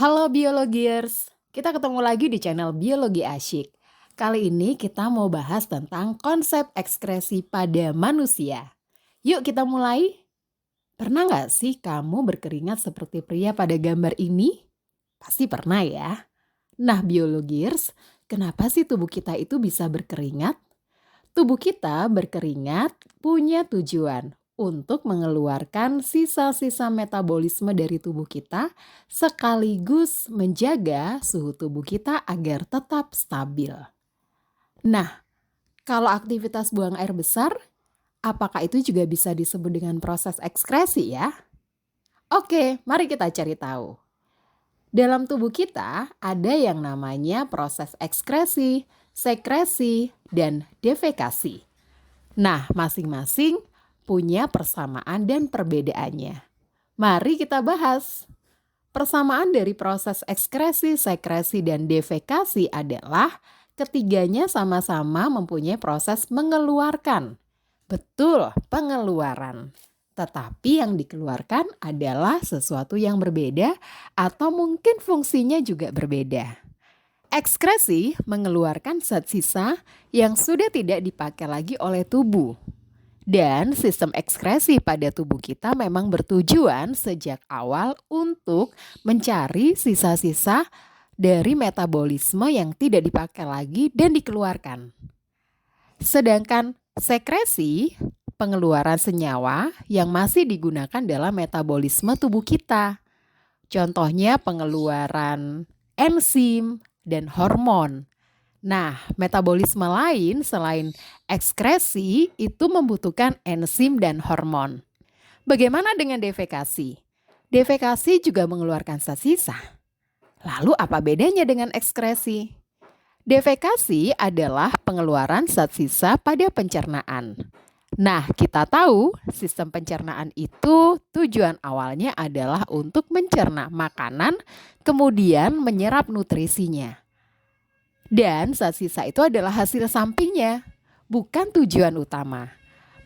Halo biologiers, kita ketemu lagi di channel Biologi Asyik. Kali ini kita mau bahas tentang konsep ekskresi pada manusia. Yuk kita mulai. Pernah nggak sih kamu berkeringat seperti pria pada gambar ini? Pasti pernah ya. Nah biologiers, kenapa sih tubuh kita itu bisa berkeringat? Tubuh kita berkeringat punya tujuan untuk mengeluarkan sisa-sisa metabolisme dari tubuh kita sekaligus menjaga suhu tubuh kita agar tetap stabil. Nah, kalau aktivitas buang air besar, apakah itu juga bisa disebut dengan proses ekskresi ya? Oke, mari kita cari tahu. Dalam tubuh kita ada yang namanya proses ekskresi, sekresi, dan defekasi. Nah, masing-masing punya persamaan dan perbedaannya. Mari kita bahas. Persamaan dari proses ekskresi, sekresi, dan defekasi adalah ketiganya sama-sama mempunyai proses mengeluarkan. Betul, pengeluaran. Tetapi yang dikeluarkan adalah sesuatu yang berbeda atau mungkin fungsinya juga berbeda. Ekskresi mengeluarkan zat sisa yang sudah tidak dipakai lagi oleh tubuh. Dan sistem ekskresi pada tubuh kita memang bertujuan sejak awal untuk mencari sisa-sisa dari metabolisme yang tidak dipakai lagi dan dikeluarkan. Sedangkan sekresi, pengeluaran senyawa yang masih digunakan dalam metabolisme tubuh kita. Contohnya pengeluaran enzim dan hormon. Nah, metabolisme lain selain ekskresi itu membutuhkan enzim dan hormon. Bagaimana dengan defekasi? Defekasi juga mengeluarkan zat sisa. Lalu apa bedanya dengan ekskresi? Defekasi adalah pengeluaran zat sisa pada pencernaan. Nah, kita tahu sistem pencernaan itu tujuan awalnya adalah untuk mencerna makanan, kemudian menyerap nutrisinya. Dan zat sisa itu adalah hasil sampingnya, bukan tujuan utama.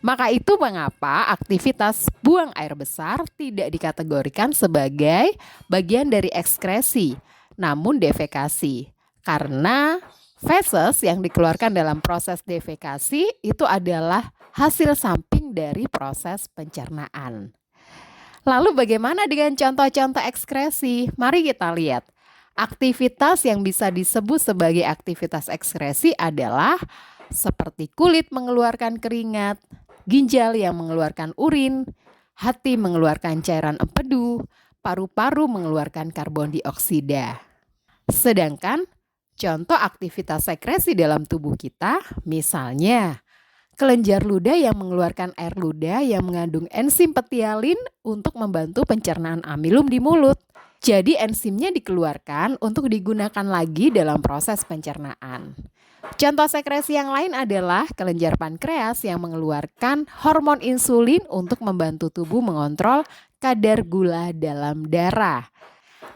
Maka itu mengapa aktivitas buang air besar tidak dikategorikan sebagai bagian dari ekskresi, namun defekasi. Karena feses yang dikeluarkan dalam proses defekasi itu adalah hasil samping dari proses pencernaan. Lalu bagaimana dengan contoh-contoh ekskresi? Mari kita lihat. Aktivitas yang bisa disebut sebagai aktivitas ekskresi adalah seperti kulit mengeluarkan keringat, ginjal yang mengeluarkan urin, hati mengeluarkan cairan empedu, paru-paru mengeluarkan karbon dioksida. Sedangkan contoh aktivitas sekresi dalam tubuh kita misalnya kelenjar ludah yang mengeluarkan air ludah yang mengandung enzim petialin untuk membantu pencernaan amilum di mulut. Jadi enzimnya dikeluarkan untuk digunakan lagi dalam proses pencernaan. Contoh sekresi yang lain adalah kelenjar pankreas yang mengeluarkan hormon insulin untuk membantu tubuh mengontrol kadar gula dalam darah.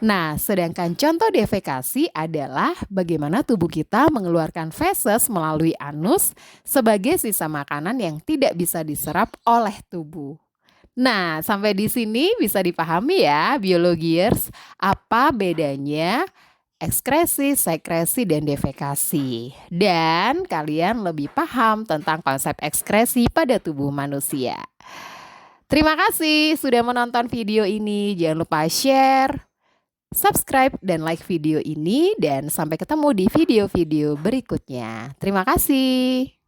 Nah, sedangkan contoh defekasi adalah bagaimana tubuh kita mengeluarkan feses melalui anus sebagai sisa makanan yang tidak bisa diserap oleh tubuh. Nah, sampai di sini bisa dipahami ya, biologiers, apa bedanya ekskresi, sekresi, dan defekasi. Dan kalian lebih paham tentang konsep ekskresi pada tubuh manusia. Terima kasih sudah menonton video ini. Jangan lupa share, subscribe, dan like video ini. Dan sampai ketemu di video-video berikutnya. Terima kasih.